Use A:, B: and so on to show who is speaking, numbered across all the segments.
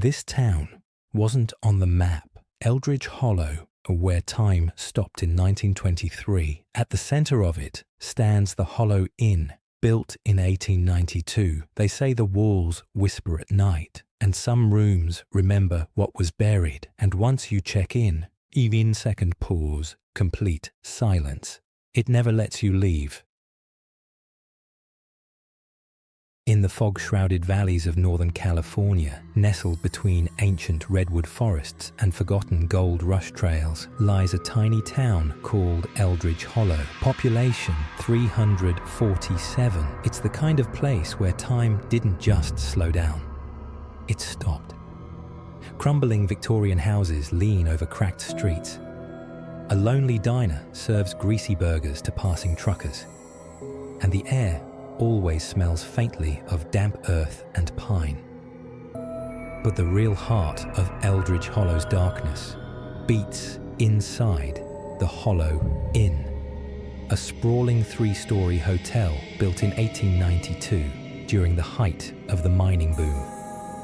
A: This town wasn't on the map. Eldridge Hollow, where time stopped in 1923, at the center of it stands the Hollow Inn, built in 1892. They say the walls whisper at night, and some rooms remember what was buried, and once you check in, even second pause, complete silence. It never lets you leave. In the fog-shrouded valleys of Northern California, nestled between ancient redwood forests and forgotten gold rush trails, lies a tiny town called Eldridge Hollow. Population 347. It's the kind of place where time didn't just slow down. It stopped. Crumbling Victorian houses lean over cracked streets. A lonely diner serves greasy burgers to passing truckers. And the air always smells faintly of damp earth and pine. But the real heart of Eldridge Hollow's darkness beats inside the Hollow Inn, a sprawling three-story hotel built in 1892 during the height of the mining boom.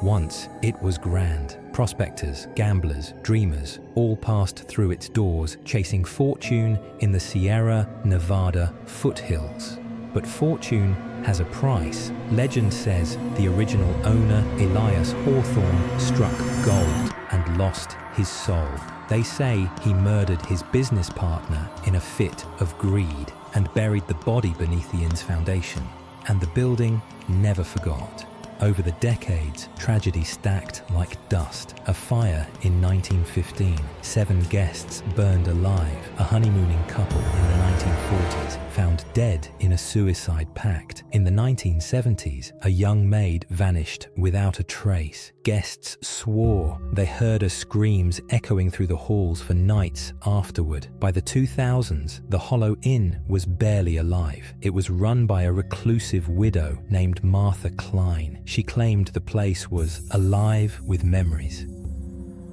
A: Once it was grand. Prospectors, gamblers, dreamers all passed through its doors, chasing fortune in the Sierra Nevada foothills. But fortune has a price. Legend says the original owner, Elias Hawthorne, struck gold and lost his soul. They say he murdered his business partner in a fit of greed and buried the body beneath the inn's foundation. And the building never forgot. Over the decades, tragedy stacked like dust. A fire in 1915, 7 guests burned alive. A honeymooning couple in the 1940s found dead in a suicide pact. In the 1970s, a young maid vanished without a trace. Guests swore they heard her screams echoing through the halls for nights afterward. By the 2000s, the Hollow Inn was barely alive. It was run by a reclusive widow named Martha Klein. She claimed the place was alive with memories.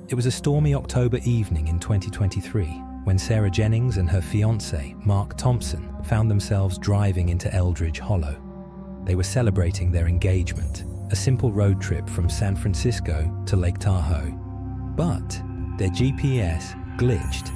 A: It was a stormy October evening in 2023 when Sarah Jennings and her fiancé, Mark Thompson, found themselves driving into Eldridge Hollow. They were celebrating their engagement, a simple road trip from San Francisco to Lake Tahoe. But their GPS glitched.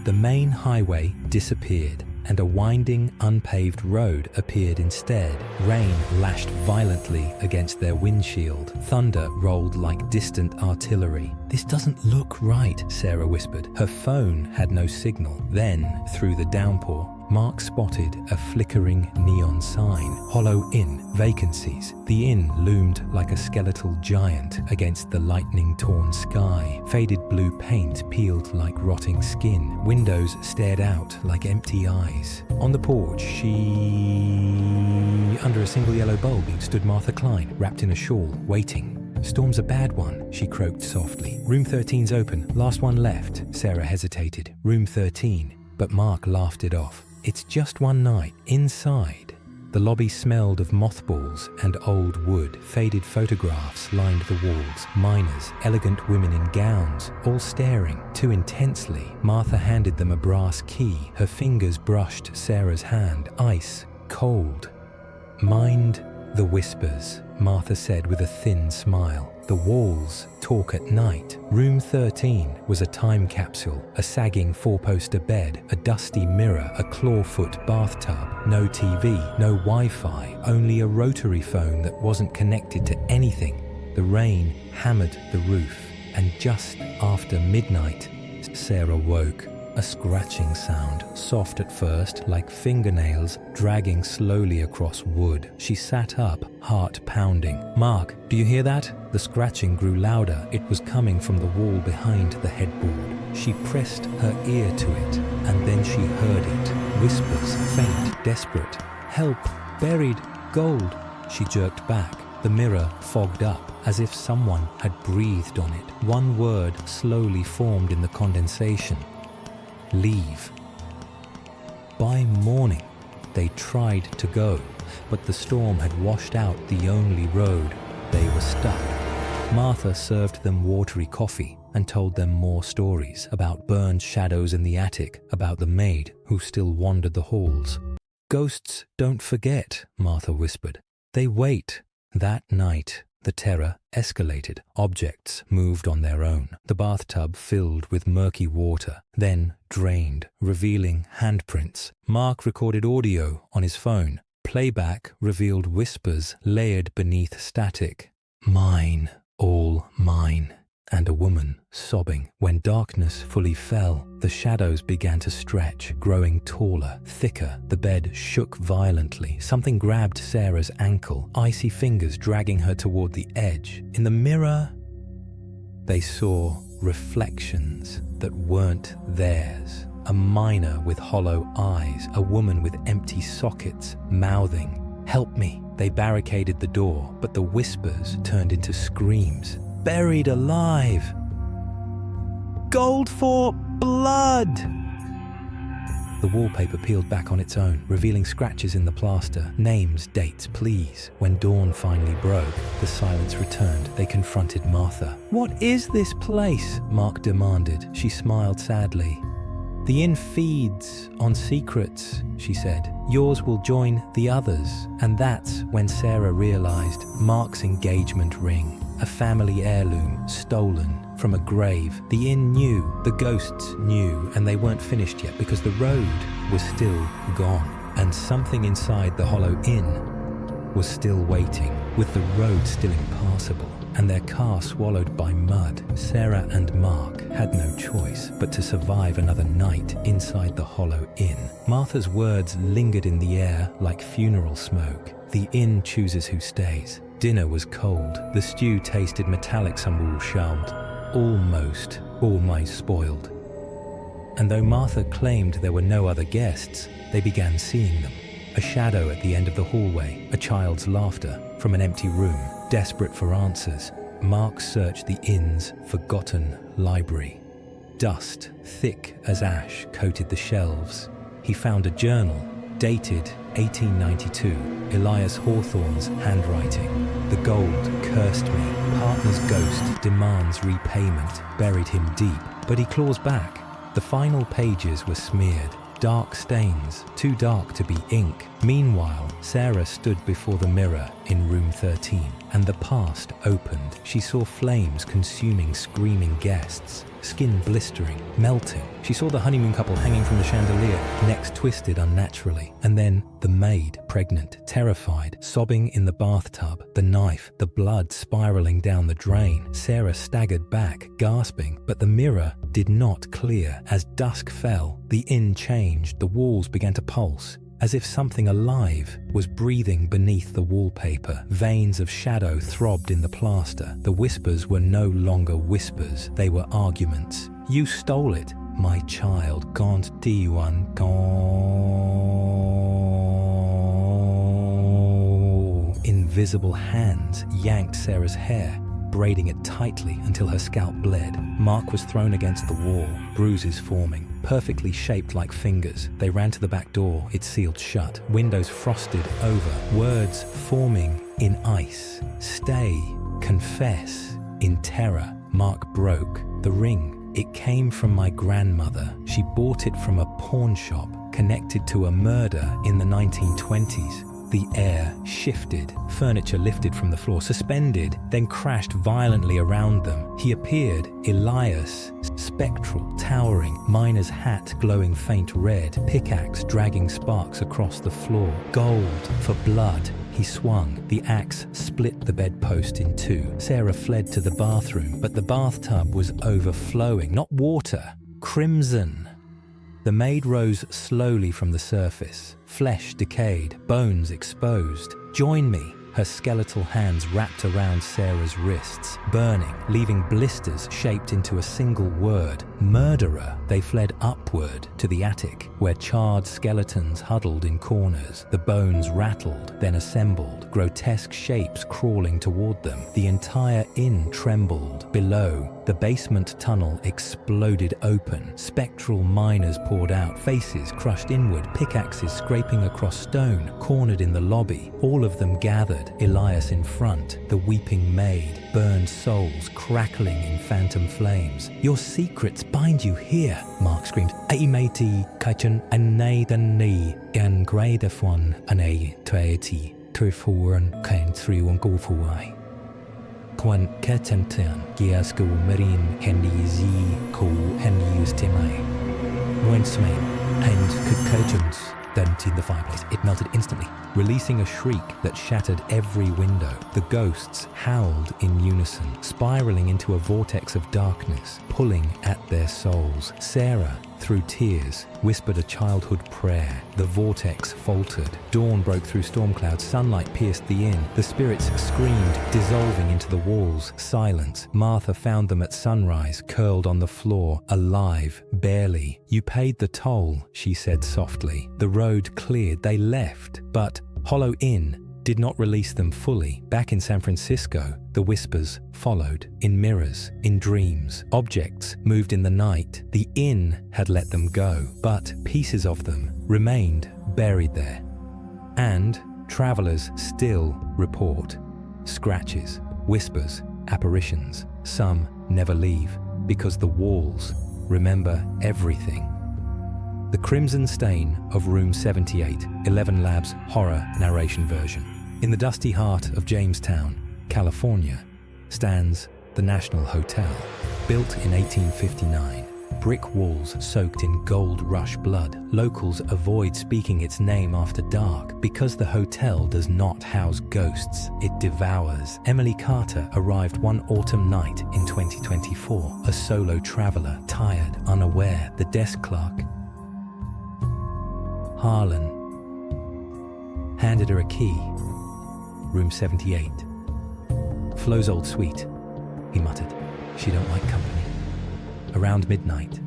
A: The main highway disappeared, and a winding, unpaved road appeared instead. Rain lashed violently against their windshield. Thunder rolled like distant artillery. "This doesn't look right," Sarah whispered. Her phone had no signal. Then, through the downpour, Mark spotted a flickering neon sign. Hollow Inn, vacancies. The inn loomed like a skeletal giant against the lightning-torn sky. Faded blue paint peeled like rotting skin. Windows stared out like empty eyes. On the porch, under a single yellow bulb, stood Martha Klein, wrapped in a shawl, waiting. "Storm's a bad one," she croaked softly. "Room 13's open. Last one left." Sarah hesitated. "Room 13. But Mark laughed it off. "It's just one night. Inside." The lobby smelled of mothballs and old wood. Faded photographs lined the walls. Miners, elegant women in gowns, all staring too intensely. Martha handed them a brass key. Her fingers brushed Sarah's hand. Ice cold. "Mind the whispers," Martha said with a thin smile. "The walls talk at night." Room 13 was a time capsule, a sagging 4-poster bed, a dusty mirror, a clawfoot bathtub. No TV, no Wi-Fi, only a rotary phone that wasn't connected to anything. The rain hammered the roof, and just after midnight, Sarah woke. A scratching sound, soft at first, like fingernails dragging slowly across wood. She sat up, heart pounding. "Mark, do you hear that?" The scratching grew louder. It was coming from the wall behind the headboard. She pressed her ear to it, and then she heard it. Whispers, faint, desperate. "Help! Buried! Gold!" She jerked back. The mirror fogged up, as if someone had breathed on it. One word slowly formed in the condensation. "Leave." By morning, they tried to go, but the storm had washed out the only road. They were stuck. Martha served them watery coffee and told them more stories about burned shadows in the attic, about the maid who still wandered the halls. "Ghosts don't forget," Martha whispered. "They wait." That night, The terror escalated. Objects moved on their own. The bathtub filled with murky water, then drained, revealing handprints. Mark recorded audio on his phone. Playback revealed whispers layered beneath static. Mine, all mine. And a woman sobbing. When darkness fully fell, the shadows began to stretch, growing taller, thicker. The bed shook violently. Something grabbed Sarah's ankle, icy fingers dragging her toward the edge. In the mirror, they saw reflections that weren't theirs. A miner with hollow eyes, a woman with empty sockets, mouthing, "Help me." They barricaded the door, but the whispers turned into screams. Buried alive. Gold for blood. The wallpaper peeled back on its own, revealing scratches in the plaster. Names, dates, please. When dawn finally broke, the silence returned. They confronted Martha. "What is this place?" Mark demanded. She smiled sadly. "The inn feeds on secrets," she said. "Yours will join the others." And that's when Sarah realized Mark's engagement ring. A family heirloom stolen from a grave. The inn knew, the ghosts knew, and they weren't finished yet because the road was still gone. And something inside the hollow inn was still waiting, with the road still impassable, and their car swallowed by mud. Sarah and Mark had no choice but to survive another night inside the hollow inn. Martha's words lingered in the air like funeral smoke. The inn chooses who stays. Dinner was cold. The stew tasted metallic, almost spoiled. And though Martha claimed there were no other guests, they began seeing them. A shadow at the end of the hallway, a child's laughter from an empty room. Desperate for answers, Mark searched the inn's forgotten library. Dust, thick as ash, coated the shelves. He found a journal, dated 1892, Elias Hawthorne's handwriting. "The gold cursed me. Partner's ghost demands repayment. Buried him deep." But he claws back. The final pages were smeared. Dark stains, too dark to be ink. Meanwhile, Sarah stood before the mirror in room 13, and the past opened. She saw flames consuming screaming guests, skin blistering, melting. She saw the honeymoon couple hanging from the chandelier, necks twisted unnaturally. And then the maid, pregnant, terrified, sobbing in the bathtub, the knife, the blood spiraling down the drain. Sarah staggered back, gasping, but the mirror did not clear. As dusk fell, the inn changed. The walls began to pulse, as if something alive was breathing beneath the wallpaper. Veins of shadow throbbed in the plaster. The whispers were no longer whispers, they were arguments. "You stole it, my child. Gaunt D1, gone." Invisible hands yanked Sarah's hair, braiding it tightly until her scalp bled. Mark was thrown against the wall, bruises forming, perfectly shaped like fingers. They ran to the back door, it sealed shut, windows frosted over, words forming in ice. "Stay, confess." In terror, Mark broke. The ring, it came from my grandmother. She bought it from a pawn shop connected to a murder in the 1920s. The air shifted, furniture lifted from the floor, suspended, then crashed violently around them. He appeared, Elias, spectral, towering, miner's hat glowing faint red, pickaxe dragging sparks across the floor. "Gold for blood." He swung. The axe split the bedpost in two. Sarah fled to the bathroom, but the bathtub was overflowing, not water, crimson. The maid rose slowly from the surface, flesh decayed, bones exposed. "Join me." Her skeletal hands wrapped around Sarah's wrists, burning, leaving blisters shaped into a single word, murderer. They fled upward to the attic, where charred skeletons huddled in corners. The bones rattled, then assembled, grotesque shapes crawling toward them. The entire inn trembled. Below, the basement tunnel exploded open. Spectral miners poured out, faces crushed inward, pickaxes scraping across stone, cornered in the lobby. All of them gathered, Elias in front, the weeping maid, burned souls crackling in phantom flames. "Your secrets bind you here," Mark screamed. "Aimati kaichen anaydanni gan gradafwan anay tueti turfuan kain thriwan gofuai." Quan Ketantian, Giasko Marine Hendizi Ko Hendiustimai. Wensmain and Kukajums. Then in the fireplace, it melted instantly, releasing a shriek that shattered every window. The ghosts howled in unison, spiraling into a vortex of darkness, pulling at their souls. Sarah, through tears, whispered a childhood prayer. The vortex faltered. Dawn broke through storm clouds. Sunlight pierced the inn. The spirits screamed, dissolving into the walls. Silence. Martha found them at sunrise, curled on the floor, alive, barely. You paid the toll, she said softly. The road cleared. They left. But Hollow Inn did not release them fully. Back in San Francisco, the whispers followed, in mirrors, in dreams. Objects moved in the night. The inn had let them go, but pieces of them remained buried there. And travelers still report scratches, whispers, apparitions. Some never leave because the walls remember everything. The Crimson Stain of Room 78, 11 Labs horror narration version. In the dusty heart of Jamestown, California, stands the National Hotel. Built in 1859, brick walls soaked in gold rush blood. Locals avoid speaking its name after dark because the hotel does not house ghosts, it devours. Emily Carter arrived one autumn night in 2024, a solo traveler, tired, unaware. The desk clerk, Harlan, handed her a key. Room 78. Flo's old suite, he muttered. She don't like company. Around midnight,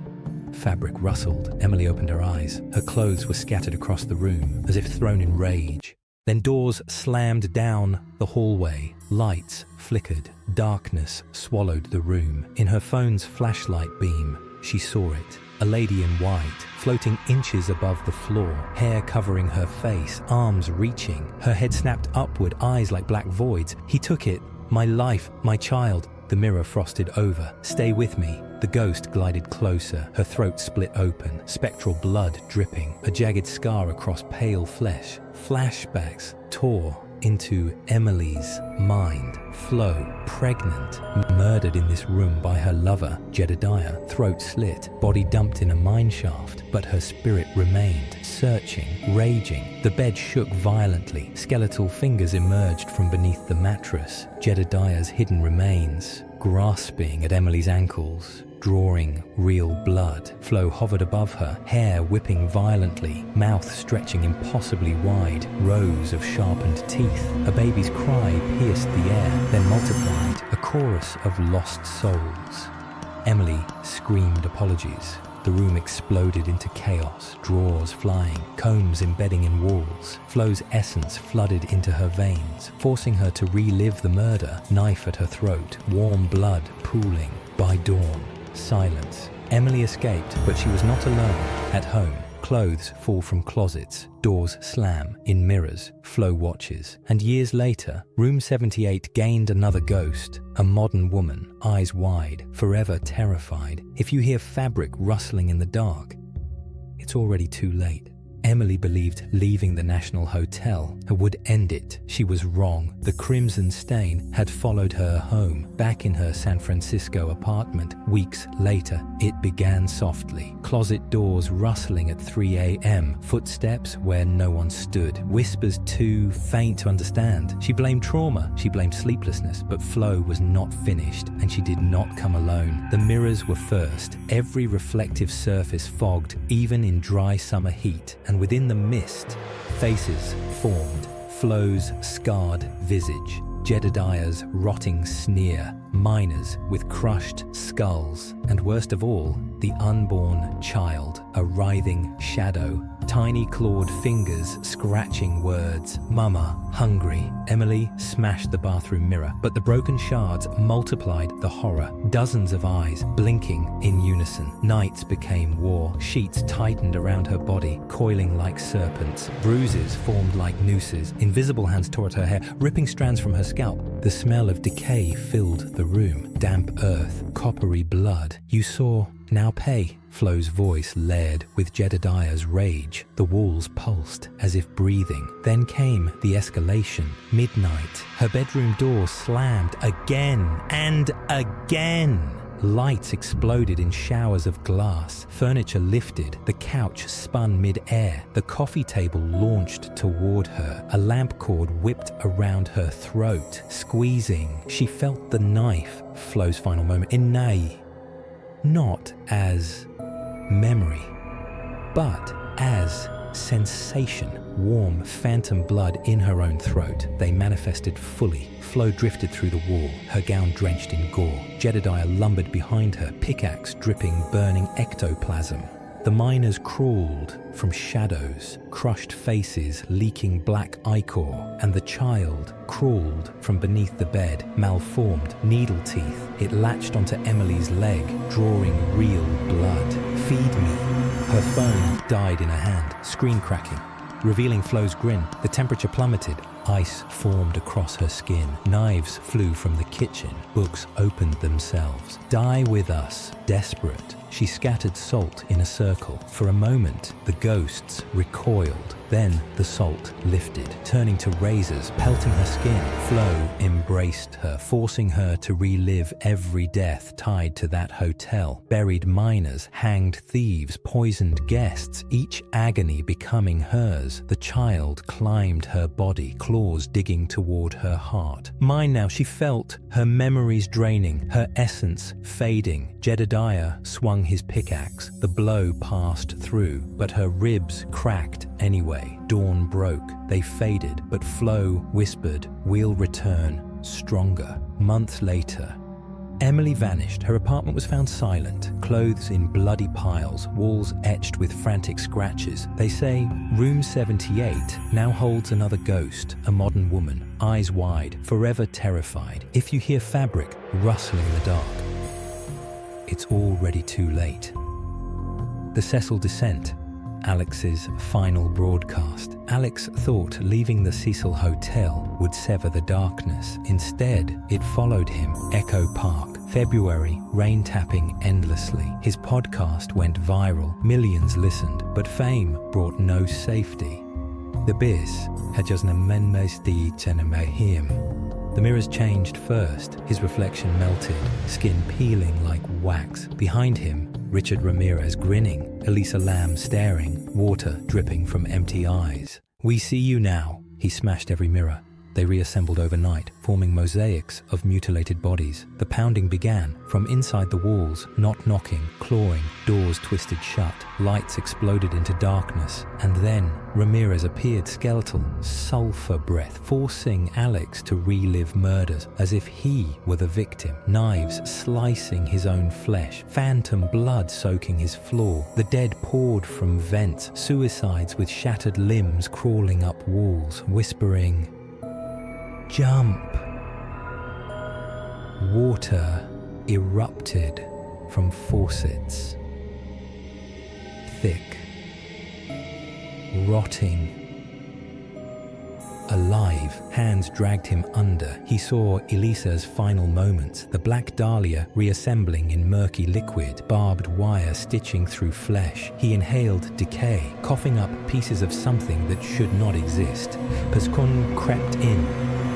A: fabric rustled. Emily opened her eyes. Her clothes were scattered across the room, as if thrown in rage. Then doors slammed down the hallway. Lights flickered. Darkness swallowed the room. In her phone's flashlight beam, she saw it. A lady in white, floating inches above the floor, hair covering her face, arms reaching, her head snapped upward, eyes like black voids. He took it. My life, my child. The mirror frosted over. Stay with me. The ghost glided closer, her throat split open, spectral blood dripping, a jagged scar across pale flesh. Flashbacks tore into Emily's mind. Flo, pregnant, murdered in this room by her lover, Jedediah, throat slit, body dumped in a mine shaft, but her spirit remained, searching, raging. The bed shook violently. Skeletal fingers emerged from beneath the mattress. Jedediah's hidden remains, grasping at Emily's ankles, drawing real blood. Flo hovered above her, hair whipping violently, mouth stretching impossibly wide, rows of sharpened teeth. A baby's cry pierced the air, then multiplied, a chorus of lost souls. Emily screamed apologies. The room exploded into chaos, drawers flying, combs embedding in walls. Flo's essence flooded into her veins, forcing her to relive the murder, knife at her throat, warm blood pooling. By dawn, silence. Emily escaped, but she was not alone. At home, clothes fall from closets, doors slam. In mirrors, Flo watches. And years later, Room 78 gained another ghost, a modern woman, eyes wide, forever terrified. If you hear fabric rustling in the dark, it's already too late. Emily believed leaving the National Hotel would end it. She was wrong. The Crimson Stain had followed her home, back in her San Francisco apartment. Weeks later, it began softly. Closet doors rustling at 3 a.m., footsteps where no one stood, whispers too faint to understand. She blamed trauma, she blamed sleeplessness, but Flo was not finished, and she did not come alone. The mirrors were first, every reflective surface fogged, even in dry summer heat. And within the mist, faces formed. Flo's scarred visage, Jedediah's rotting sneer, miners with crushed skulls, and worst of all, the unborn child, a writhing shadow, tiny clawed fingers scratching words. Mama, hungry. Emily smashed the bathroom mirror, but the broken shards multiplied the horror. Dozens of eyes blinking in unison. Nights became war. Sheets tightened around her body, coiling like serpents. Bruises formed like nooses. Invisible hands tore at her hair, ripping strands from her scalp. The smell of decay filled the room. Damp earth, coppery blood. You saw Now pay, Flo's voice layered with Jedediah's rage. The walls pulsed as if breathing. Then came the escalation. Midnight. Her bedroom door slammed again and again. Lights exploded in showers of glass. Furniture lifted. The couch spun mid-air. The coffee table launched toward her. A lamp cord whipped around her throat. Squeezing, she felt the knife. Flo's final moment. Inai. Not as memory, but as sensation. Warm, phantom blood in her own throat. They manifested fully. Flo drifted through the wall, her gown drenched in gore. Jedediah lumbered behind her, pickaxe dripping burning ectoplasm. The miners crawled from shadows, crushed faces leaking black ichor, and the child crawled from beneath the bed, malformed, needle teeth. It latched onto Emily's leg, drawing real blood. Feed me. Her phone died in her hand, screen cracking. Revealing Flo's grin, the temperature plummeted. Ice formed across her skin. Knives flew from the kitchen. Books opened themselves. Die with us. Desperate, she scattered salt in a circle. For a moment, the ghosts recoiled. Then the salt lifted, turning to razors, pelting her skin. Flo embraced her, forcing her to relive every death tied to that hotel. Buried miners, hanged thieves, poisoned guests, each agony becoming hers. The child climbed her body, claws digging toward her heart. Mine now, she felt her memories draining, her essence fading. Jedediah swung his pickaxe. The blow passed through, but her ribs cracked anyway. Dawn broke. They faded, but Flo whispered, "We'll return stronger." Months later, Emily vanished. Her apartment was found silent, clothes in bloody piles, walls etched with frantic scratches. They say room 78 now holds another ghost, a modern woman, eyes wide, forever terrified. If you hear fabric rustling in the dark, it's already too late. The Cecil Descent, Alex's final broadcast. Alex thought leaving the Cecil Hotel would sever the darkness. Instead, it followed him. Echo Park. February, rain tapping endlessly. His podcast went viral. Millions listened, but fame brought no safety. The Bis had just The mirrors changed first. His reflection melted, skin peeling like wax. Behind him, Richard Ramirez grinning, Elisa Lam staring, water dripping from empty eyes. "We see you now." He smashed every mirror. They reassembled overnight, forming mosaics of mutilated bodies. The pounding began from inside the walls, not knocking, clawing, doors twisted shut, lights exploded into darkness. And then Ramirez appeared skeletal, sulfur breath, forcing Alex to relive murders as if he were the victim. Knives slicing his own flesh, phantom blood soaking his floor. The dead poured from vents, suicides with shattered limbs crawling up walls, whispering, "Jump." Water erupted from faucets. Thick. Rotting. Alive, hands dragged him under. He saw Elisa's final moments, the black dahlia reassembling in murky liquid, barbed wire stitching through flesh. He inhaled decay, coughing up pieces of something that should not exist. Pascon crept in.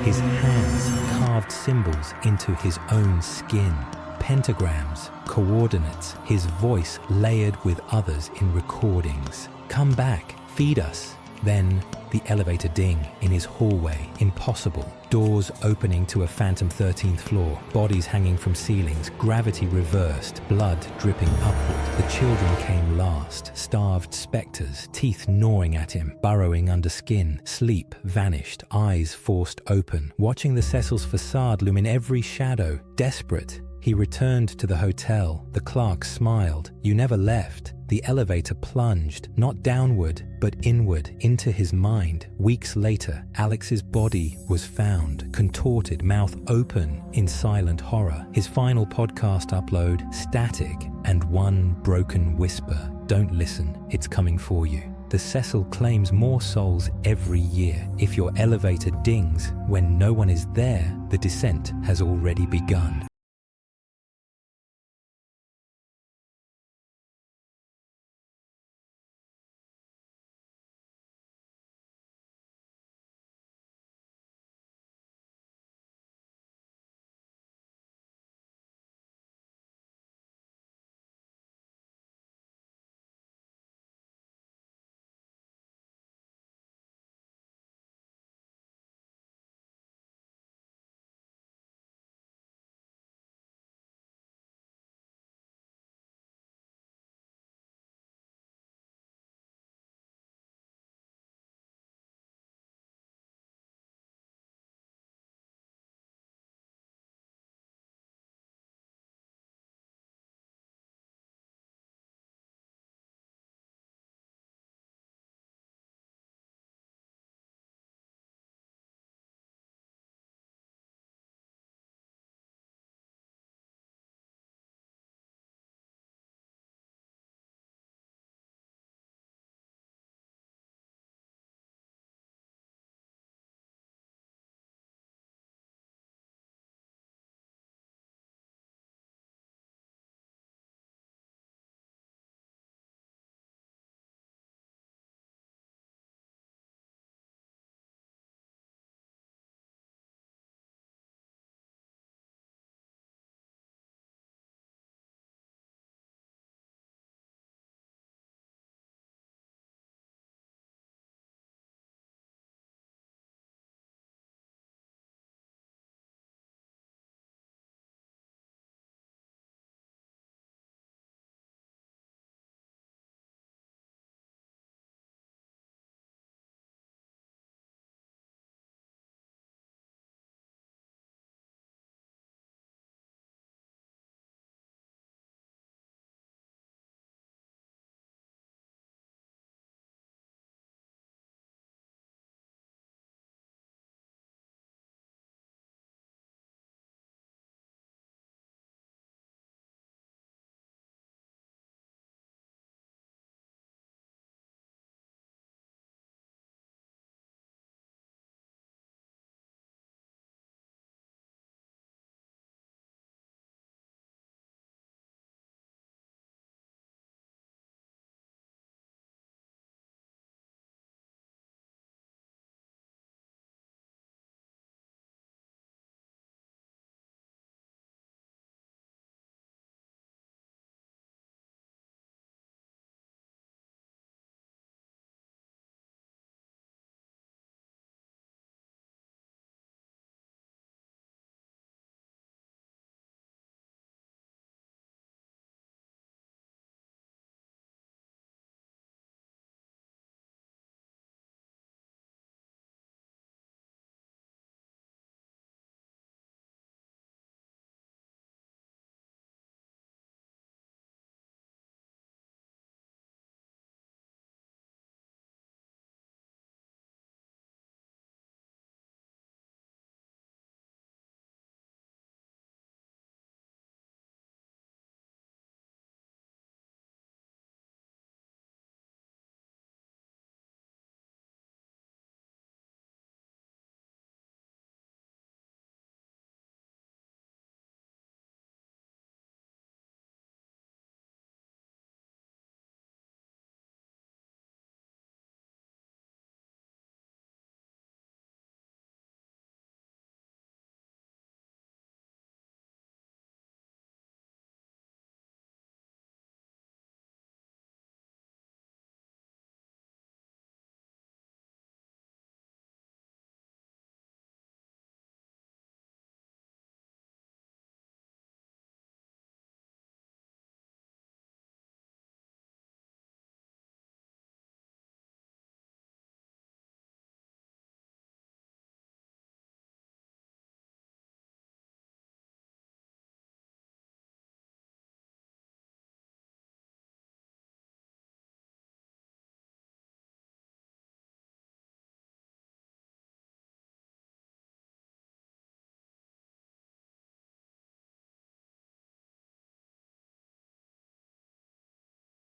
A: His hands carved symbols into his own skin. Pentagrams, coordinates, his voice layered with others in recordings. "Come back, feed us." Then the elevator ding in his hallway. Impossible. Doors opening to a phantom 13th floor. Bodies hanging from ceilings. Gravity reversed. Blood dripping upward. The children came last. Starved specters. Teeth gnawing at him. Burrowing under skin. Sleep vanished. Eyes forced open. Watching the Cecil's facade loom in every shadow. Desperate, he returned to the hotel. The clerk smiled. "You never left." The elevator plunged, not downward, but inward, into his mind. Weeks later, Alex's body was found, contorted, mouth open in silent horror. His final podcast upload, static, and one broken whisper. "Don't listen, it's coming for you." The Cecil claims more souls every year. If your elevator dings when no one is there, the descent has already begun.